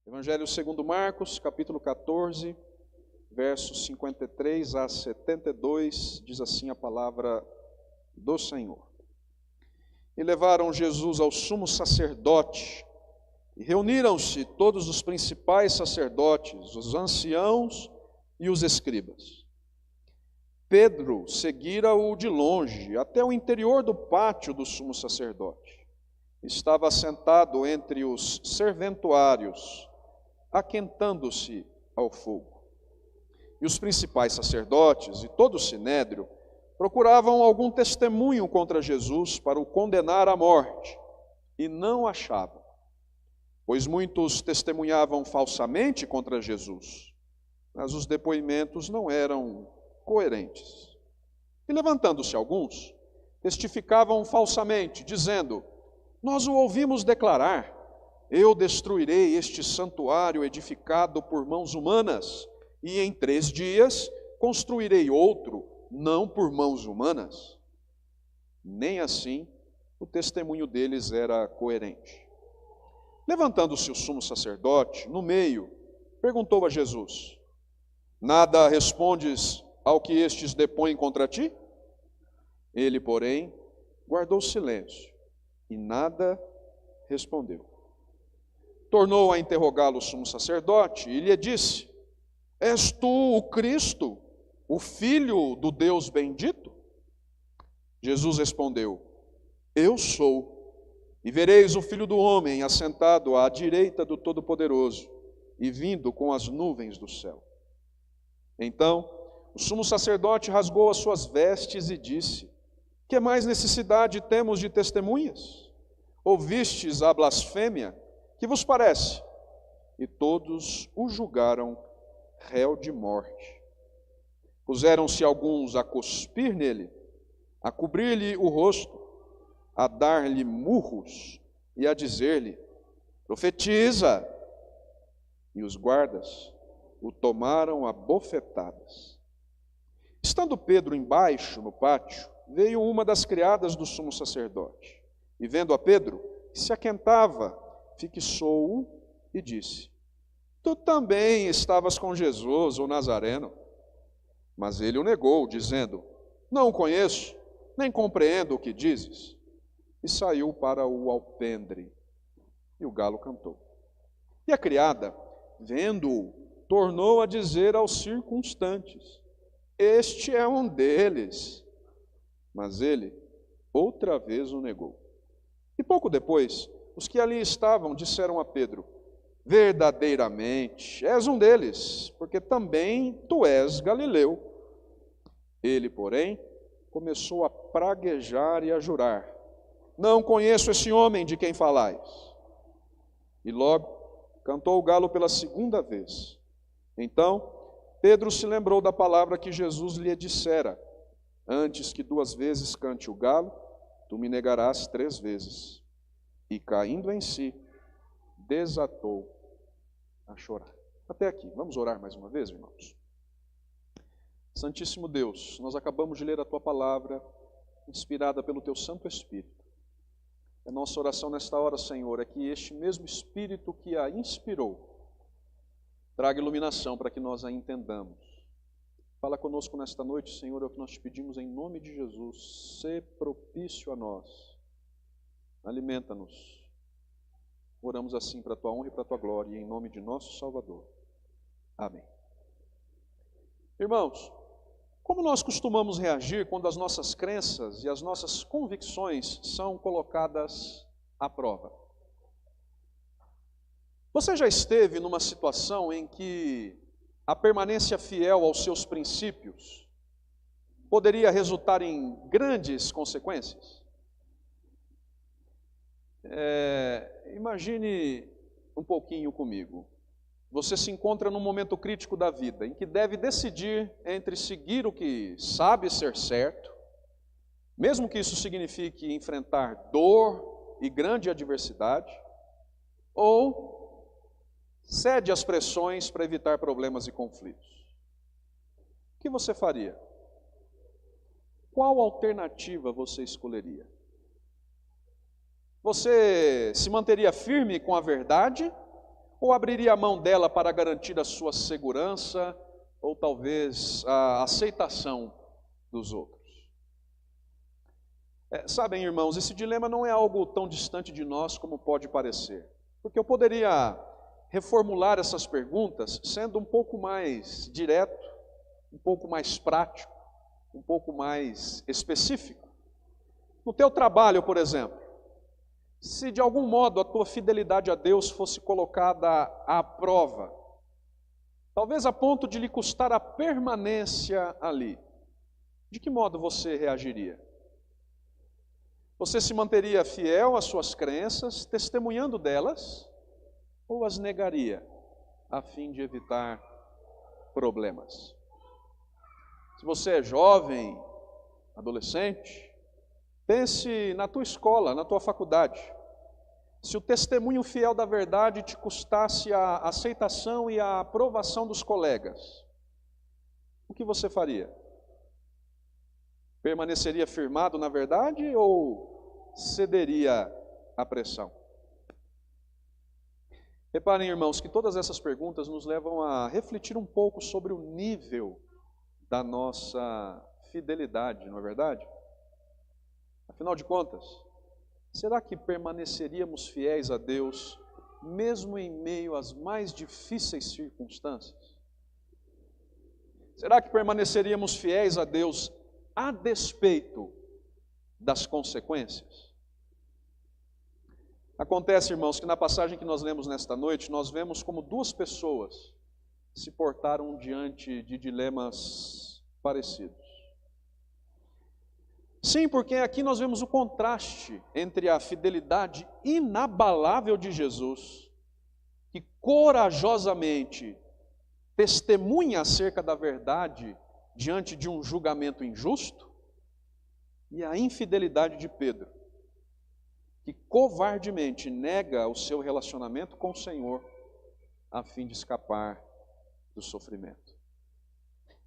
Evangelho segundo Marcos, capítulo 14, versos 53 a 72, diz assim a palavra do Senhor. E levaram Jesus ao sumo sacerdote, e reuniram-se todos os principais sacerdotes, os anciãos e os escribas. Pedro seguira-o de longe, até o interior do pátio do sumo sacerdote. Estava sentado entre os serventuários, aquentando-se ao fogo. E os principais sacerdotes e todo o sinédrio procuravam algum testemunho contra Jesus para o condenar à morte, e não achavam, pois muitos testemunhavam falsamente contra Jesus, mas os depoimentos não eram coerentes. E levantando-se alguns, testificavam falsamente, dizendo: nós o ouvimos declarar: eu destruirei este santuário edificado por mãos humanas, e em 3 dias construirei outro, não por mãos humanas. Nem assim o testemunho deles era coerente. Levantando-se o sumo sacerdote, no meio, perguntou a Jesus: nada respondes ao que estes depõem contra ti? Ele, porém, guardou silêncio e nada respondeu. Tornou a interrogá-lo o sumo sacerdote e lhe disse: és tu o Cristo, o Filho do Deus bendito? Jesus respondeu: eu sou. E vereis o Filho do Homem assentado à direita do Todo-Poderoso e vindo com as nuvens do céu. Então o sumo sacerdote rasgou as suas vestes e disse: que mais necessidade temos de testemunhas? Ouvistes a blasfêmia? Que vos parece? E todos o julgaram réu de morte. Puseram-se alguns a cuspir nele, a cobrir-lhe o rosto, a dar-lhe murros e a dizer-lhe: profetiza! E os guardas o tomaram a bofetadas. Estando Pedro embaixo no pátio, veio uma das criadas do sumo sacerdote, e vendo a Pedro, que se aquentava, fixou-o e disse: tu também estavas com Jesus, o Nazareno. Mas ele o negou, dizendo: não o conheço, nem compreendo o que dizes. E saiu para o alpendre, e o galo cantou. E a criada, vendo-o, tornou a dizer aos circunstantes: este é um deles. Mas ele outra vez o negou. E pouco depois, os que ali estavam disseram a Pedro: verdadeiramente és um deles, porque também tu és galileu. Ele, porém, começou a praguejar e a jurar: não conheço esse homem de quem falais. E logo cantou o galo pela 2ª vez. Então Pedro se lembrou da palavra que Jesus lhe dissera: antes que 2 vezes cante o galo, tu me negarás 3 vezes. E caindo em si, desatou a chorar. Até aqui. Vamos orar mais uma vez, irmãos? Santíssimo Deus, nós acabamos de ler a Tua palavra, inspirada pelo Teu Santo Espírito. A nossa oração nesta hora, Senhor, é que este mesmo Espírito que a inspirou traga iluminação para que nós a entendamos. Fala conosco nesta noite, Senhor, é o que nós te pedimos em nome de Jesus. Sê propício a nós. Alimenta-nos. Oramos assim para a Tua honra e para a Tua glória, em nome de nosso Salvador. Amém. Irmãos, como nós costumamos reagir quando as nossas crenças e as nossas convicções são colocadas à prova? Você já esteve numa situação em que a permanência fiel aos seus princípios poderia resultar em grandes consequências? Imagine um pouquinho comigo. Você se encontra num momento crítico da vida, em que deve decidir entre seguir o que sabe ser certo, mesmo que isso signifique enfrentar dor e grande adversidade, ou cede às pressões para evitar problemas e conflitos. O que você faria? Qual alternativa você escolheria? Você se manteria firme com a verdade Ou abriria a mão dela para garantir a sua segurança, ou talvez a aceitação dos outros? Sabem, irmãos, esse dilema não é algo tão distante de nós como pode parecer. Porque eu poderia reformular essas perguntas sendo um pouco mais direto, um pouco mais prático, um pouco mais específico. No teu trabalho, por exemplo, se de algum modo a tua fidelidade a Deus fosse colocada à prova, talvez a ponto de lhe custar a permanência ali, de que modo você reagiria? Você se manteria fiel às suas crenças, testemunhando delas, ou as negaria, a fim de evitar problemas? Se você é jovem, adolescente, pense na tua escola, na tua faculdade. Se o testemunho fiel da verdade te custasse a aceitação e a aprovação dos colegas, o que você faria? Permaneceria firmado na verdade ou cederia à pressão? Reparem, irmãos, que todas essas perguntas nos levam a refletir um pouco sobre o nível da nossa fidelidade, não é verdade? Afinal de contas, será que permaneceríamos fiéis a Deus, mesmo em meio às mais difíceis circunstâncias? Será que permaneceríamos fiéis a Deus a despeito das consequências? Acontece, irmãos, que na passagem que nós lemos nesta noite, nós vemos como duas pessoas se portaram diante de dilemas parecidos. Sim, porque aqui nós vemos o contraste entre a fidelidade inabalável de Jesus, que corajosamente testemunha acerca da verdade diante de um julgamento injusto, e a infidelidade de Pedro, que covardemente nega o seu relacionamento com o Senhor a fim de escapar do sofrimento.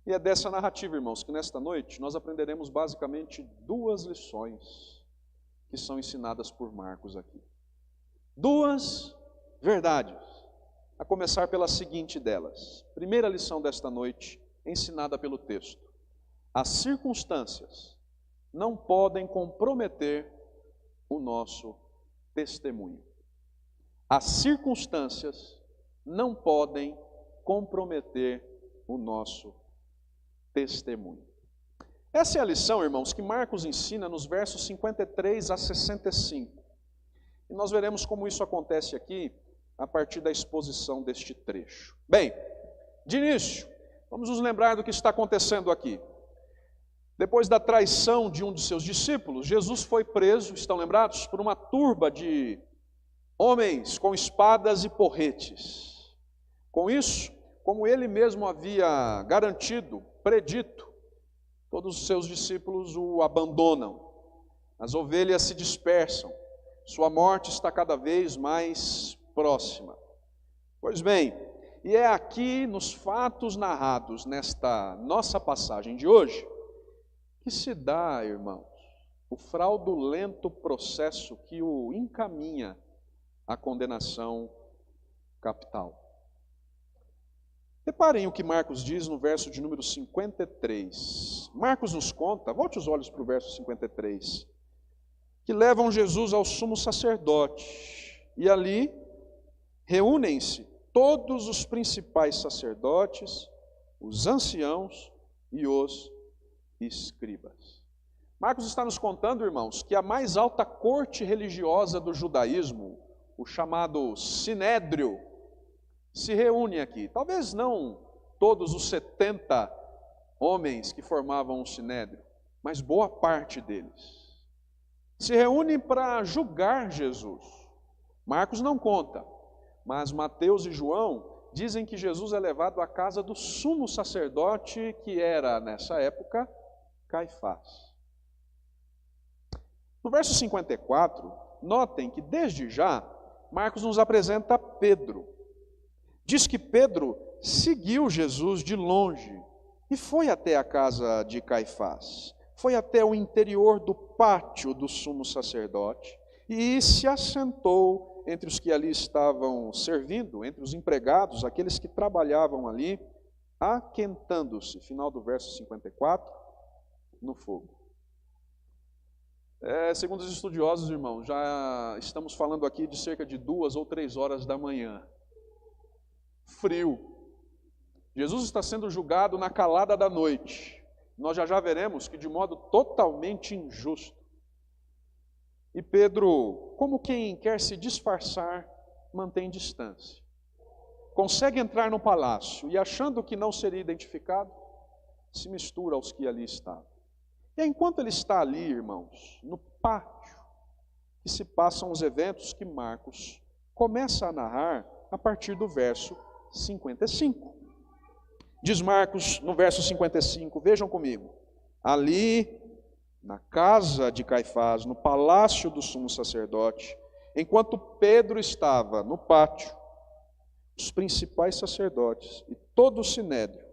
E é dessa narrativa, irmãos, que nesta noite nós aprenderemos basicamente duas lições que são ensinadas por Marcos aqui. Duas verdades, a começar pela seguinte delas. Primeira lição desta noite, ensinada pelo texto: as circunstâncias não podem comprometer o nosso testemunho. As circunstâncias não podem comprometer o nosso testemunho. Essa é a lição, irmãos, que Marcos ensina nos versos 53 a 65. E nós veremos como isso acontece aqui a partir da exposição deste trecho. Bem, de início, vamos nos lembrar do que está acontecendo aqui. Depois da traição de um de seus discípulos, Jesus foi preso, estão lembrados, por uma turba de homens com espadas e porretes. Com isso, como ele mesmo havia garantido, predito, todos os seus discípulos o abandonam, as ovelhas se dispersam, sua morte está cada vez mais próxima. Pois bem, e é aqui nos fatos narrados nesta nossa passagem de hoje, que se dá, irmãos, o fraudulento processo que o encaminha à condenação capital. Reparem o que Marcos diz no verso de número 53. Marcos nos conta, volte os olhos para o verso 53, que levam Jesus ao sumo sacerdote, e ali reúnem-se todos os principais sacerdotes, os anciãos e os escribas. Marcos está nos contando, irmãos, que a mais alta corte religiosa do judaísmo, o chamado Sinédrio, se reúne aqui. Talvez não todos os 70 homens que formavam o Sinédrio, mas boa parte deles. Se reúnem para julgar Jesus. Marcos não conta, mas Mateus e João dizem que Jesus é levado à casa do sumo sacerdote, que era, nessa época, Caifás. No verso 54, notem que desde já, Marcos nos apresenta Pedro. Diz que Pedro seguiu Jesus de longe e foi até a casa de Caifás. Foi até o interior do pátio do sumo sacerdote e se assentou entre os que ali estavam servindo, entre os empregados, aqueles que trabalhavam ali, aquentando-se, final do verso 54, no fogo. Segundo os estudiosos, irmãos, já estamos falando aqui de cerca de 2 ou 3 horas da manhã. Frio. Jesus está sendo julgado na calada da noite. Nós já veremos que de modo totalmente injusto. E Pedro, como quem quer se disfarçar, mantém distância. Consegue entrar no palácio e, achando que não seria identificado, se mistura aos que ali estavam. E enquanto ele está ali, irmãos, no pátio, que se passam os eventos que Marcos começa a narrar a partir do verso 55. Diz Marcos no verso 55, vejam comigo, ali na casa de Caifás, no palácio do sumo sacerdote, enquanto Pedro estava no pátio, os principais sacerdotes e todo o sinédrio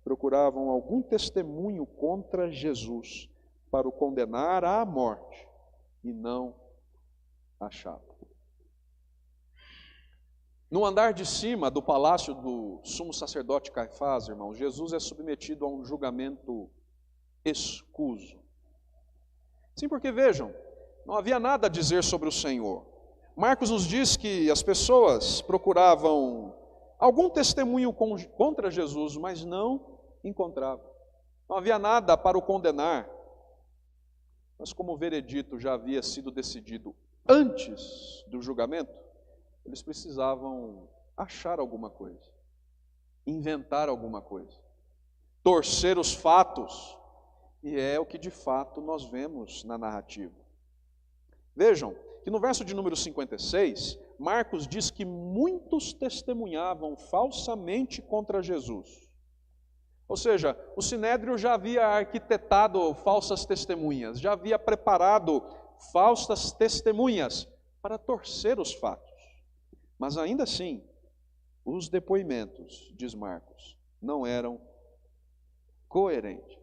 procuravam algum testemunho contra Jesus para o condenar à morte, e não achavam. No andar de cima do palácio do sumo sacerdote Caifás, irmãos, Jesus é submetido a um julgamento escuso. Sim, porque vejam, não havia nada a dizer sobre o Senhor. Marcos nos diz que as pessoas procuravam algum testemunho contra Jesus, mas não encontravam. Não havia nada para o condenar. Mas como o veredito já havia sido decidido antes do julgamento, eles precisavam achar alguma coisa, inventar alguma coisa, torcer os fatos, e é o que de fato nós vemos na narrativa. Vejam que no verso de número 56, Marcos diz que muitos testemunhavam falsamente contra Jesus. Ou seja, o sinédrio já havia arquitetado falsas testemunhas, já havia preparado falsas testemunhas para torcer os fatos. Mas ainda assim, os depoimentos, diz Marcos, não eram coerentes.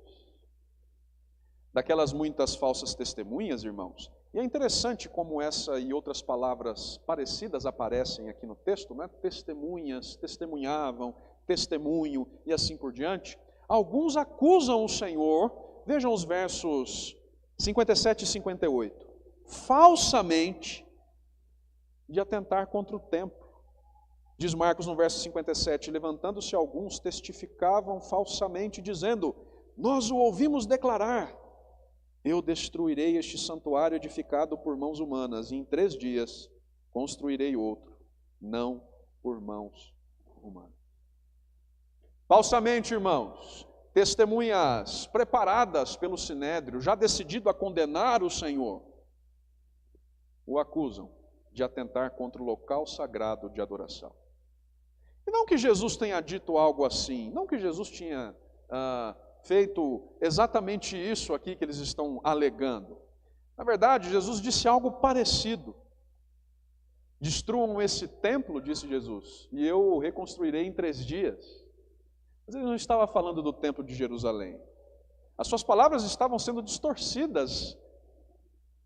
Daquelas muitas falsas testemunhas, irmãos, e é interessante como essa e outras palavras parecidas aparecem aqui no texto, né? Testemunhas, testemunhavam, testemunho e assim por diante. Alguns acusam o Senhor, vejam os versos 57 e 58, falsamente de atentar contra o templo. Diz Marcos no verso 57, levantando-se alguns, testificavam falsamente, dizendo, nós o ouvimos declarar, eu destruirei este santuário edificado por mãos humanas, e em 3 dias construirei outro, não por mãos humanas. Falsamente, irmãos, testemunhas preparadas pelo sinédrio, já decidido a condenar o Senhor, o acusam de atentar contra o local sagrado de adoração. E não que Jesus tenha dito algo assim, não que Jesus tinha feito exatamente isso aqui que eles estão alegando. Na verdade, Jesus disse algo parecido. Destruam esse templo, disse Jesus, e eu o reconstruirei em 3 dias. Mas ele não estava falando do templo de Jerusalém. As suas palavras estavam sendo distorcidas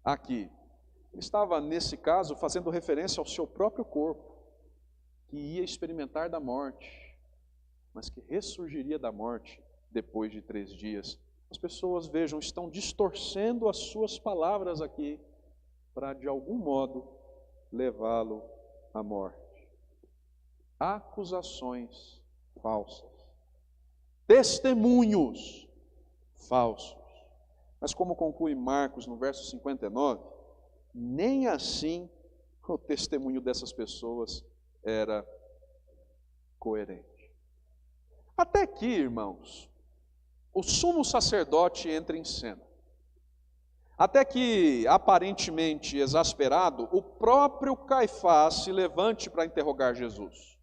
aqui. Ele estava, nesse caso, fazendo referência ao seu próprio corpo, que ia experimentar da morte, mas que ressurgiria da morte depois de 3 dias. As pessoas, vejam, estão distorcendo as suas palavras aqui, para de algum modo levá-lo à morte. Acusações falsas. Testemunhos falsos. Mas como conclui Marcos no verso 59, nem assim o testemunho dessas pessoas era coerente. Até que, irmãos, o sumo sacerdote entra em cena. Até que, aparentemente exasperado, o próprio Caifás se levante para interrogar Jesus.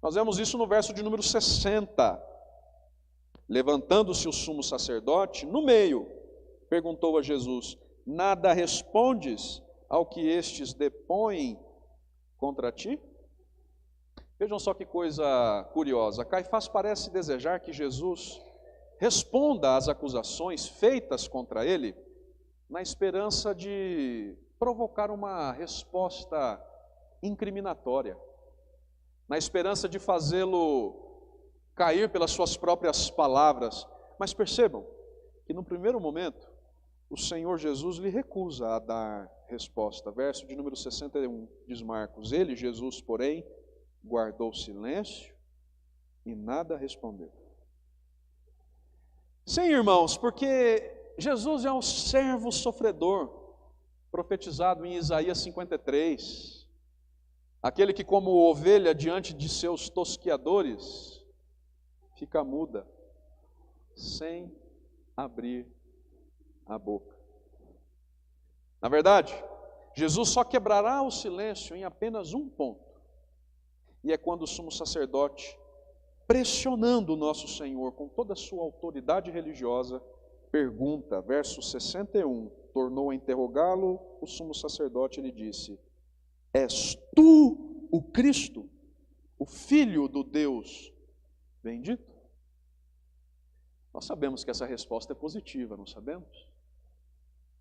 Nós vemos isso no verso de número 60. Levantando-se o sumo sacerdote, no meio, perguntou a Jesus, nada respondes ao que estes depõem contra ti? Vejam só que coisa curiosa. Caifás parece desejar que Jesus responda às acusações feitas contra ele, na esperança de provocar uma resposta incriminatória, na esperança de fazê-lo cair pelas suas próprias palavras. Mas percebam que no primeiro momento, o Senhor Jesus lhe recusa a dar resposta. Verso de número 61, diz Marcos: ele, Jesus, porém, guardou silêncio e nada respondeu. Sim, irmãos, porque Jesus é um servo sofredor, profetizado em Isaías 53, aquele que, como ovelha diante de seus tosquiadores, fica muda, sem abrir a boca. Na verdade, Jesus só quebrará o silêncio em apenas um ponto, e é quando o sumo sacerdote, pressionando o nosso Senhor com toda a sua autoridade religiosa, pergunta, verso 61, tornou a interrogá-lo o sumo sacerdote e lhe disse: és tu o Cristo, o Filho do Deus bendito? Nós sabemos que essa resposta é positiva, não sabemos?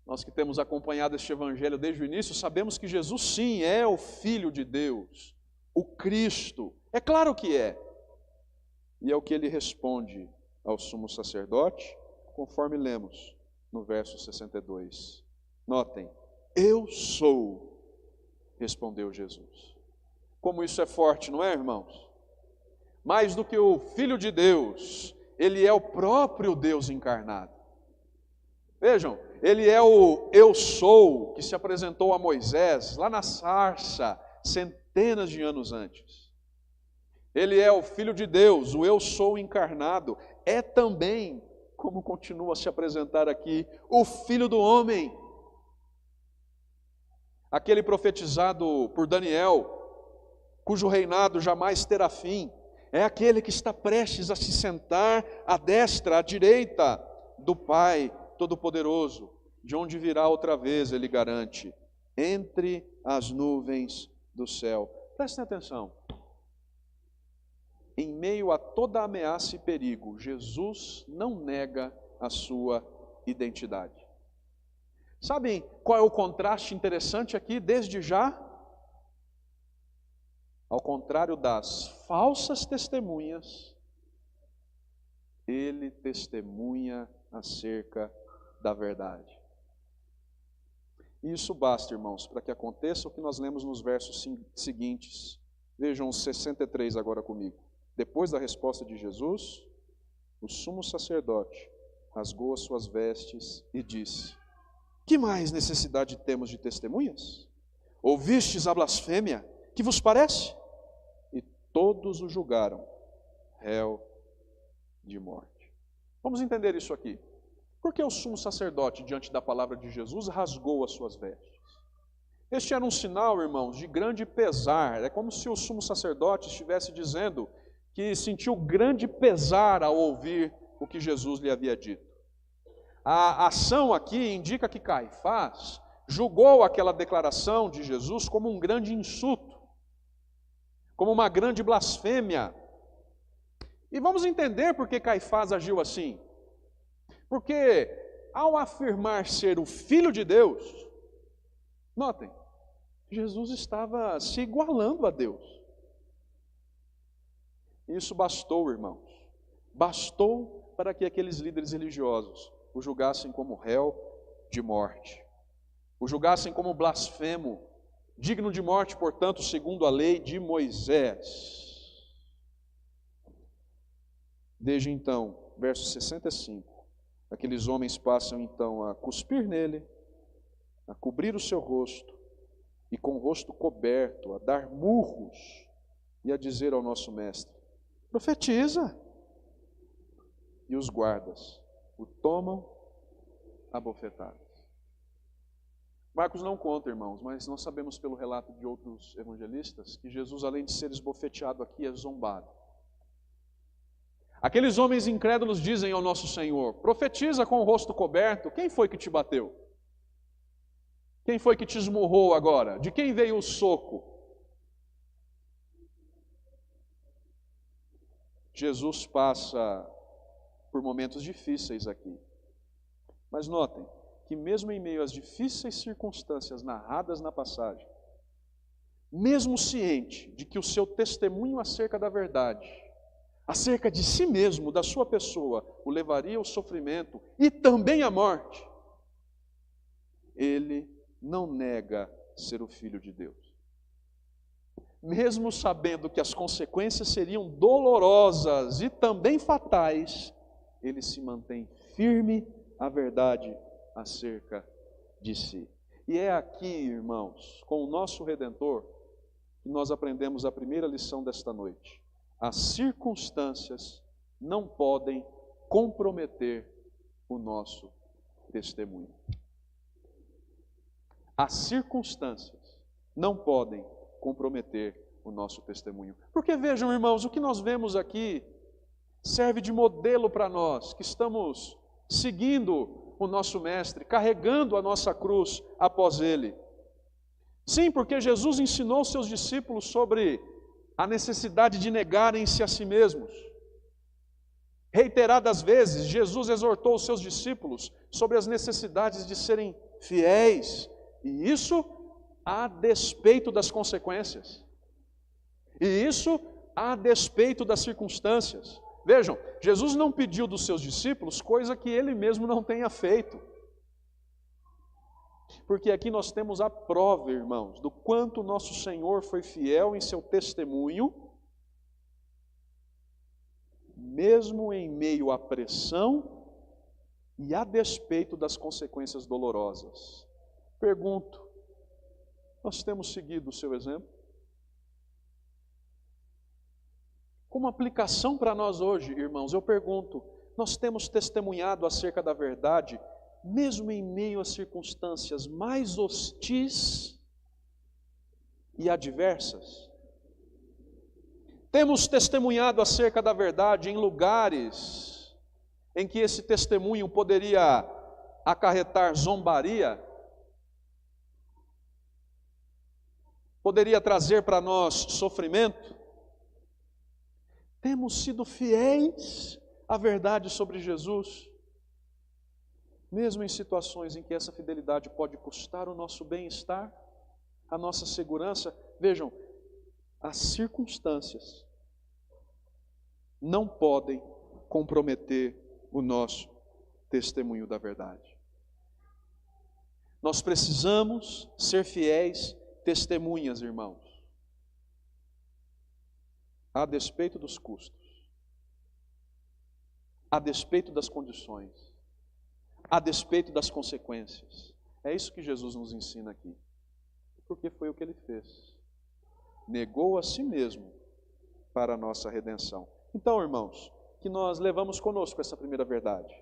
Nós que temos acompanhado este evangelho desde o início, sabemos que Jesus sim é o Filho de Deus, o Cristo. É claro que é. E é o que ele responde ao sumo sacerdote, conforme lemos no verso 62. Notem, eu sou, respondeu Jesus. Como isso é forte, não é, irmãos? Mais do que o Filho de Deus, ele é o próprio Deus encarnado. Vejam, ele é o eu sou que se apresentou a Moisés lá na sarça, centenas de anos antes. Ele é o Filho de Deus, o eu sou encarnado. É também, como continua a se apresentar aqui, o Filho do homem. Aquele profetizado por Daniel, cujo reinado jamais terá fim. É aquele que está prestes a se sentar à destra, à direita do Pai Todo-Poderoso, de onde virá outra vez, ele garante, entre as nuvens do céu. Prestem atenção. Em meio a toda ameaça e perigo, Jesus não nega a sua identidade. Sabem qual é o contraste interessante aqui, desde já? Ao contrário das falsas testemunhas, ele testemunha acerca da verdade. E isso basta, irmãos, para que aconteça o que nós lemos nos versos seguintes. Vejam os 63 agora comigo. Depois da resposta de Jesus, o sumo sacerdote rasgou as suas vestes e disse: que mais necessidade temos de testemunhas? Ouvistes a blasfêmia? Que vos parece? E todos o julgaram réu de morte. Vamos entender isso aqui. Por que o sumo sacerdote, diante da palavra de Jesus, rasgou as suas vestes? Este era um sinal, irmãos, de grande pesar. É como se o sumo sacerdote estivesse dizendo que sentiu grande pesar ao ouvir o que Jesus lhe havia dito. A ação aqui indica que Caifás julgou aquela declaração de Jesus como um grande insulto, como uma grande blasfêmia. E vamos entender por que Caifás agiu assim. Porque ao afirmar ser o Filho de Deus, notem, Jesus estava se igualando a Deus. Isso bastou, irmãos, bastou para que aqueles líderes religiosos o julgassem como réu de morte, o julgassem como blasfemo, digno de morte, portanto, segundo a lei de Moisés. Desde então, verso 65, aqueles homens passam então a cuspir nele, a cobrir o seu rosto, e com o rosto coberto, a dar murros, e a dizer ao nosso mestre: profetiza! E os guardas o tomam a bofetadas. Marcos não conta, irmãos, mas nós sabemos pelo relato de outros evangelistas que Jesus, além de ser esbofeteado aqui, é zombado. Aqueles homens incrédulos dizem ao nosso Senhor: profetiza com o rosto coberto. Quem foi que te bateu? Quem foi que te esmurrou agora? De quem veio o soco? Jesus passa por momentos difíceis aqui. Mas notem que mesmo em meio às difíceis circunstâncias narradas na passagem, mesmo ciente de que o seu testemunho acerca da verdade, acerca de si mesmo, da sua pessoa, o levaria ao sofrimento e também à morte, ele não nega ser o Filho de Deus. Mesmo sabendo que as consequências seriam dolorosas e também fatais, ele se mantém firme à verdade acerca de si. E é aqui, irmãos, com o nosso Redentor, que nós aprendemos a primeira lição desta noite. As circunstâncias não podem comprometer o nosso testemunho. As circunstâncias não podem comprometer o nosso testemunho. Porque vejam, irmãos, o que nós vemos aqui serve de modelo para nós, que estamos seguindo o nosso Mestre, carregando a nossa cruz após Ele. Sim, porque Jesus ensinou seus discípulos sobre a necessidade de negarem-se a si mesmos. Reiteradas vezes, Jesus exortou os seus discípulos sobre as necessidades de serem fiéis, e isso a despeito das consequências. E isso a despeito das circunstâncias. Vejam, Jesus não pediu dos seus discípulos coisa que Ele mesmo não tenha feito. Porque aqui nós temos a prova, irmãos, do quanto nosso Senhor foi fiel em seu testemunho, mesmo em meio à pressão e a despeito das consequências dolorosas. Pergunto, nós temos seguido o seu exemplo? Como aplicação para nós hoje, irmãos, eu pergunto, nós temos testemunhado acerca da verdade, mesmo em meio às circunstâncias mais hostis e adversas? Temos testemunhado acerca da verdade em lugares em que esse testemunho poderia acarretar zombaria? Poderia trazer para nós sofrimento? Temos sido fiéis à verdade sobre Jesus, mesmo em situações em que essa fidelidade pode custar o nosso bem-estar, a nossa segurança. Vejam, as circunstâncias não podem comprometer o nosso testemunho da verdade. Nós precisamos ser fiéis testemunhas, irmãos, a despeito dos custos, a despeito das condições, a despeito das consequências. É isso que Jesus nos ensina aqui, porque foi o que Ele fez. Negou a si mesmo para a nossa redenção. Então, irmãos, que nós levamos conosco essa primeira verdade,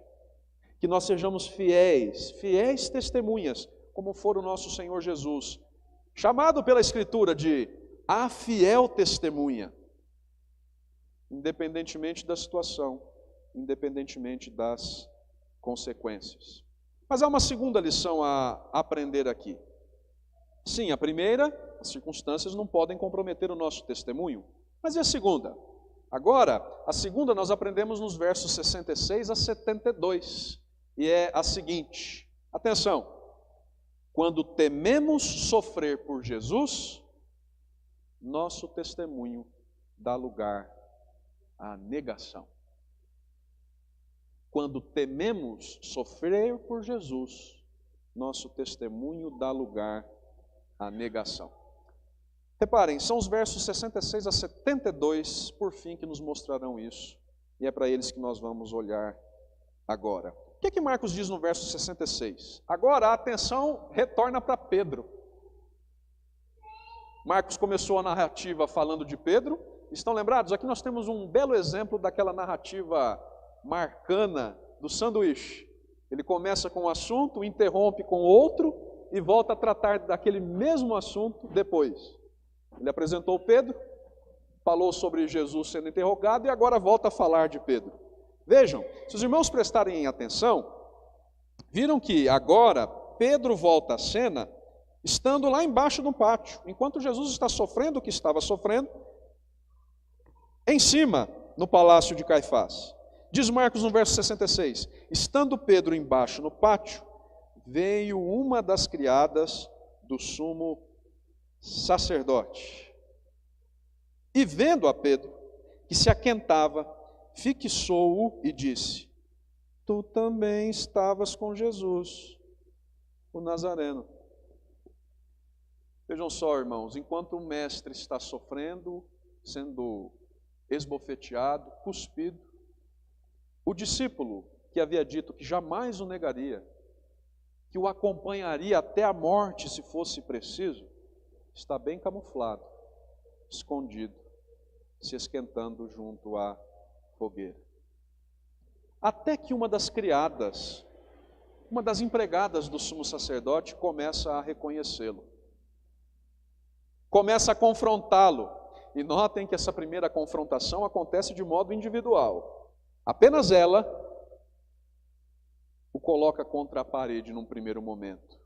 que nós sejamos fiéis testemunhas, como for o nosso Senhor Jesus, chamado pela Escritura de a fiel testemunha, independentemente da situação, independentemente das consequências. Mas há uma segunda lição a aprender aqui. Sim, a primeira, as circunstâncias não podem comprometer o nosso testemunho. Mas e a segunda? Agora, a segunda nós aprendemos nos versos 66 a 72. E é a seguinte, atenção, quando tememos sofrer por Jesus, nosso testemunho dá lugar à negação. Quando tememos sofrer por Jesus, nosso testemunho dá lugar à negação. Reparem, são os versos 66 a 72, por fim, que nos mostrarão isso. E é para eles que nós vamos olhar agora. O que é que Marcos diz no verso 66? Agora a atenção retorna para Pedro. Marcos começou a narrativa falando de Pedro. Estão lembrados? Aqui nós temos um belo exemplo daquela narrativa marcana do sanduíche. Ele começa com um assunto, interrompe com outro e volta a tratar daquele mesmo assunto depois. Ele apresentou Pedro, falou sobre Jesus sendo interrogado e agora volta a falar de Pedro. Vejam, se os irmãos prestarem atenção, viram que agora Pedro volta à cena estando lá embaixo no pátio, enquanto Jesus está sofrendo o que estava sofrendo, em cima, no palácio de Caifás. Diz Marcos no verso 66, estando Pedro embaixo no pátio, veio uma das criadas do sumo sacerdote. E vendo a Pedro, que se aquentava, fixou-o e disse: Tu também estavas com Jesus, o Nazareno. Vejam só, irmãos, enquanto o mestre está sofrendo, sendo esbofeteado, cuspido, o discípulo que havia dito que jamais o negaria, que o acompanharia até a morte se fosse preciso, está bem camuflado, escondido, se esquentando junto à fogueira. Até que uma das criadas, uma das empregadas do sumo sacerdote, começa a reconhecê-lo. Começa a confrontá-lo. E notem que essa primeira confrontação acontece de modo individual. Apenas ela o coloca contra a parede num primeiro momento.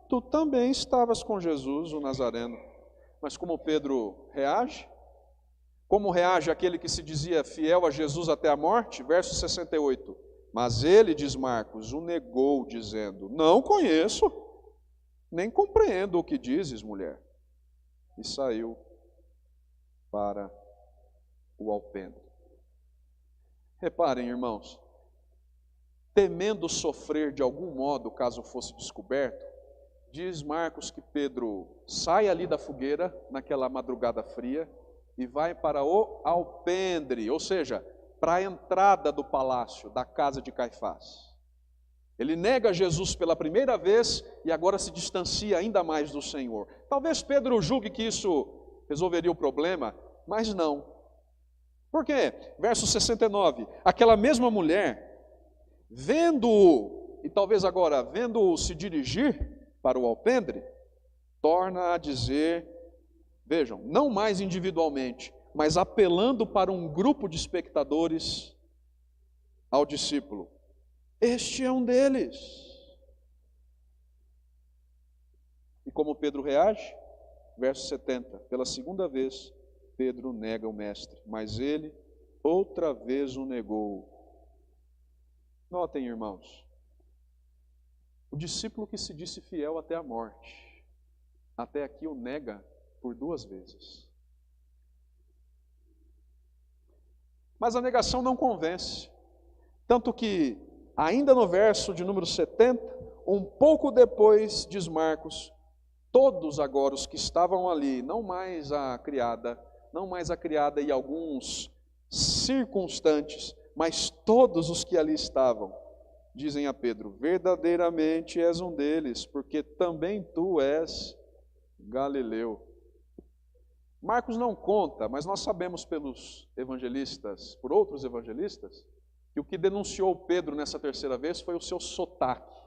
Tu também estavas com Jesus, o Nazareno. Mas como Pedro reage? Como reage aquele que se dizia fiel a Jesus até a morte? Verso 68. Mas ele, diz Marcos, o negou, dizendo: Não conheço, nem compreendo o que dizes, mulher. E saiu para o alpendre. Reparem, irmãos, temendo sofrer de algum modo, caso fosse descoberto, diz Marcos que Pedro sai ali da fogueira, naquela madrugada fria, e vai para o alpendre, ou seja, para a entrada do palácio, da casa de Caifás. Ele nega Jesus pela primeira vez e agora se distancia ainda mais do Senhor. Talvez Pedro julgue que isso resolveria o problema, mas não. Por quê? Verso 69, aquela mesma mulher, vendo-o, e talvez agora vendo-o se dirigir para o alpendre, torna a dizer, vejam, não mais individualmente, mas apelando para um grupo de espectadores ao discípulo: Este é um deles. E como Pedro reage? Verso 70, pela segunda vez, Pedro nega o mestre, mas ele outra vez o negou. Notem, irmãos, o discípulo que se disse fiel até a morte, até aqui o nega por 2 vezes. Mas a negação não convence, tanto que, ainda no verso de número 70, um pouco depois, diz Marcos, todos agora os que estavam ali, não mais a criada e alguns circunstantes, mas todos os que ali estavam, dizem a Pedro: verdadeiramente és um deles, porque também tu és galileu. Marcos não conta, mas nós sabemos pelos evangelistas, por outros evangelistas, que o que denunciou Pedro nessa terceira vez foi o seu sotaque,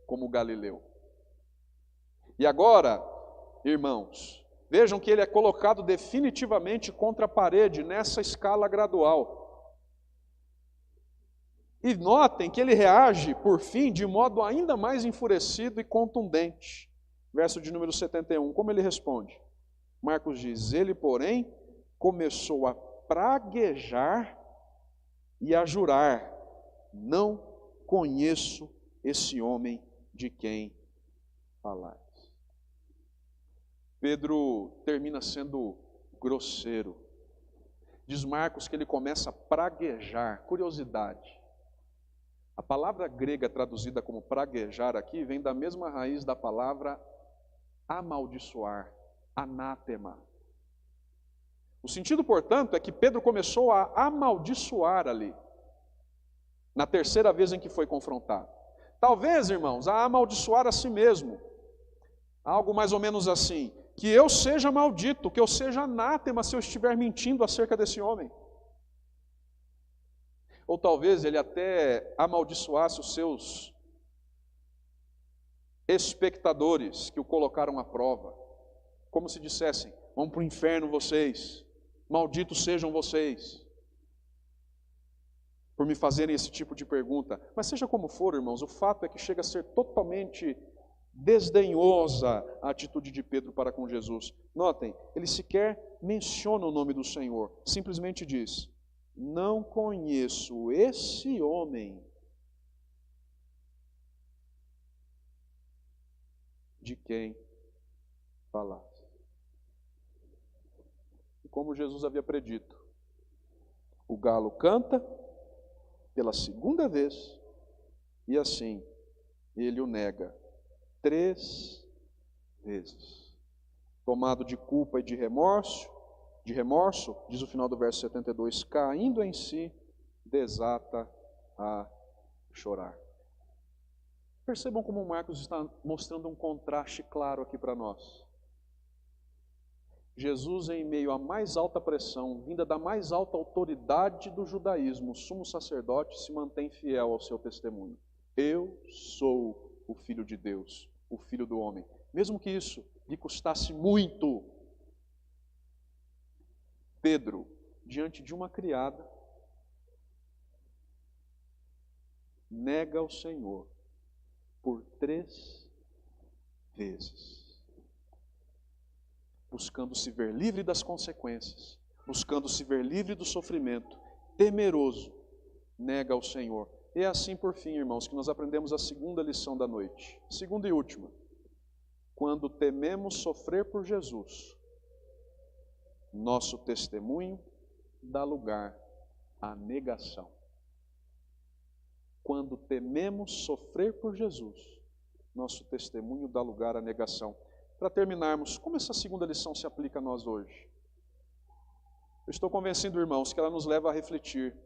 como galileu. E agora, irmãos, vejam que ele é colocado definitivamente contra a parede nessa escala gradual. E notem que ele reage, por fim, de modo ainda mais enfurecido e contundente. Verso de número 71, como ele responde? Marcos diz: ele, porém, começou a praguejar e a jurar: não conheço esse homem de quem falais. Pedro termina sendo grosseiro. Diz Marcos que ele começa a praguejar. Curiosidade. A palavra grega traduzida como praguejar aqui vem da mesma raiz da palavra amaldiçoar, anátema. O sentido, portanto, é que Pedro começou a amaldiçoar ali, na terceira vez em que foi confrontado. Talvez, irmãos, a amaldiçoar a si mesmo. Algo mais ou menos assim: que eu seja maldito, que eu seja anátema se eu estiver mentindo acerca desse homem. Ou talvez ele até amaldiçoasse os seus espectadores que o colocaram à prova, como se dissessem: vão para o inferno vocês, malditos sejam vocês, por me fazerem esse tipo de pergunta. Mas seja como for, irmãos, o fato é que chega a ser totalmente desdenhosa a atitude de Pedro para com Jesus. Notem, ele sequer menciona o nome do Senhor, simplesmente diz: não conheço esse homem de quem falasse. E como Jesus havia predito, o galo canta pela segunda vez e assim ele o nega 3 vezes. Tomado de culpa e de remorso, diz o final do verso 72, caindo em si, desata a chorar. Percebam como Marcos está mostrando um contraste claro aqui para nós. Jesus, em meio à mais alta pressão, vinda da mais alta autoridade do judaísmo, o sumo sacerdote, se mantém fiel ao seu testemunho. Eu sou o Filho de Deus, o Filho do homem. Mesmo que isso lhe custasse muito. Pedro, diante de uma criada, nega o Senhor por 3 vezes. Buscando se ver livre das consequências, buscando se ver livre do sofrimento, temeroso, nega ao Senhor. E é assim, por fim, irmãos, que nós aprendemos a segunda lição da noite. Segunda e última. Quando tememos sofrer por Jesus, nosso testemunho dá lugar à negação. Quando tememos sofrer por Jesus, nosso testemunho dá lugar à negação. Para terminarmos, como essa segunda lição se aplica a nós hoje? Eu estou convencido, irmãos, que ela nos leva a refletir.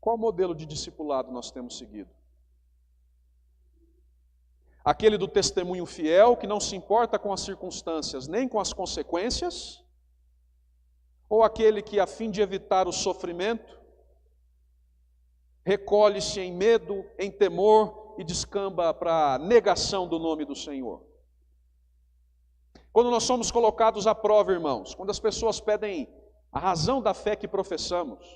Qual modelo de discipulado nós temos seguido? Aquele do testemunho fiel, que não se importa com as circunstâncias nem com as consequências? Ou aquele que, a fim de evitar o sofrimento, recolhe-se em medo, em temor e descamba para a negação do nome do Senhor? Quando nós somos colocados à prova, irmãos, quando as pessoas pedem a razão da fé que professamos,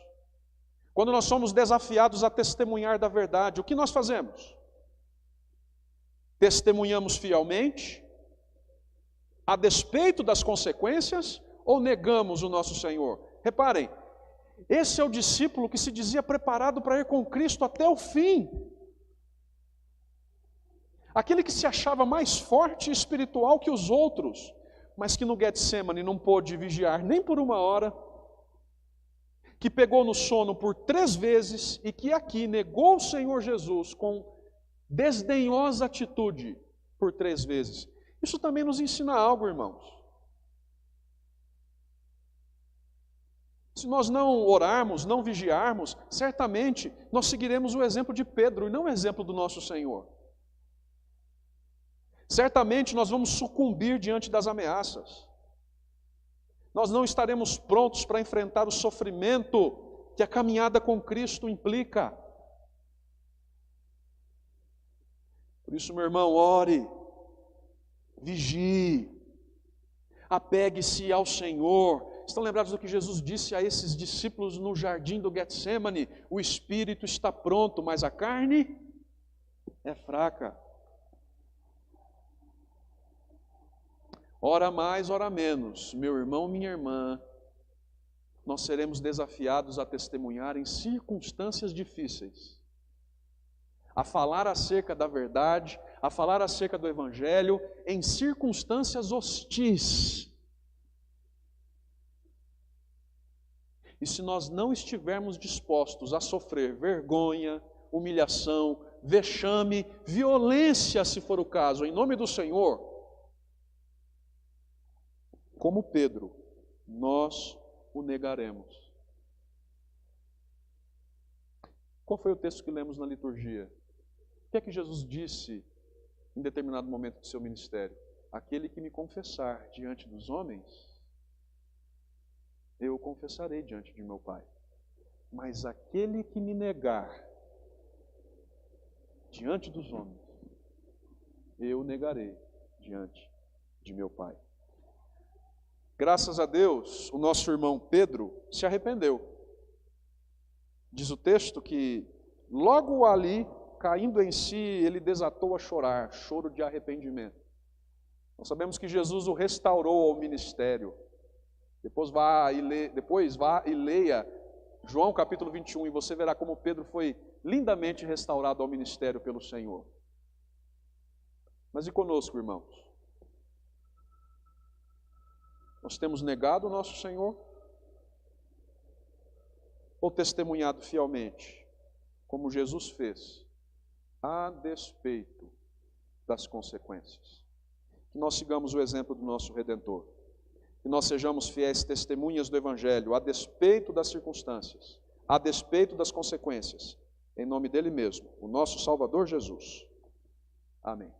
quando nós somos desafiados a testemunhar da verdade, o que nós fazemos? Testemunhamos fielmente, a despeito das consequências, ou negamos o nosso Senhor? Reparem, esse é o discípulo que se dizia preparado para ir com Cristo até o fim. Aquele que se achava mais forte e espiritual que os outros, mas que no Getsemane não pôde vigiar nem por 1 hora, que pegou no sono por 3 vezes e que aqui negou o Senhor Jesus com desdenhosa atitude por 3 vezes. Isso também nos ensina algo, irmãos. Se nós não orarmos, não vigiarmos, certamente nós seguiremos o exemplo de Pedro e não o exemplo do nosso Senhor. Certamente nós vamos sucumbir diante das ameaças. Nós não estaremos prontos para enfrentar o sofrimento que a caminhada com Cristo implica. Por isso, meu irmão, ore, vigie, apegue-se ao Senhor. Estão lembrados do que Jesus disse a esses discípulos no jardim do Getsemane? O espírito está pronto, mas a carne é fraca. Ora mais, ora menos, meu irmão, minha irmã, nós seremos desafiados a testemunhar em circunstâncias difíceis, a falar acerca da verdade, a falar acerca do Evangelho, em circunstâncias hostis. E se nós não estivermos dispostos a sofrer vergonha, humilhação, vexame, violência, se for o caso, em nome do Senhor, como Pedro, nós o negaremos. Qual foi o texto que lemos na liturgia? O que é que Jesus disse em determinado momento do seu ministério? Aquele que me confessar diante dos homens, eu o confessarei diante de meu Pai. Mas aquele que me negar diante dos homens, eu o negarei diante de meu Pai. Graças a Deus, o nosso irmão Pedro se arrependeu. Diz o texto que logo ali, caindo em si, ele desatou a chorar, choro de arrependimento. Nós sabemos que Jesus o restaurou ao ministério. Depois vá e leia João capítulo 21 e você verá como Pedro foi lindamente restaurado ao ministério pelo Senhor. Mas e conosco, irmãos? Nós temos negado o nosso Senhor? Ou testemunhado fielmente, como Jesus fez, a despeito das consequências? Que nós sigamos o exemplo do nosso Redentor. Que nós sejamos fiéis testemunhas do Evangelho, a despeito das circunstâncias, a despeito das consequências, em nome dele mesmo, o nosso Salvador Jesus. Amém.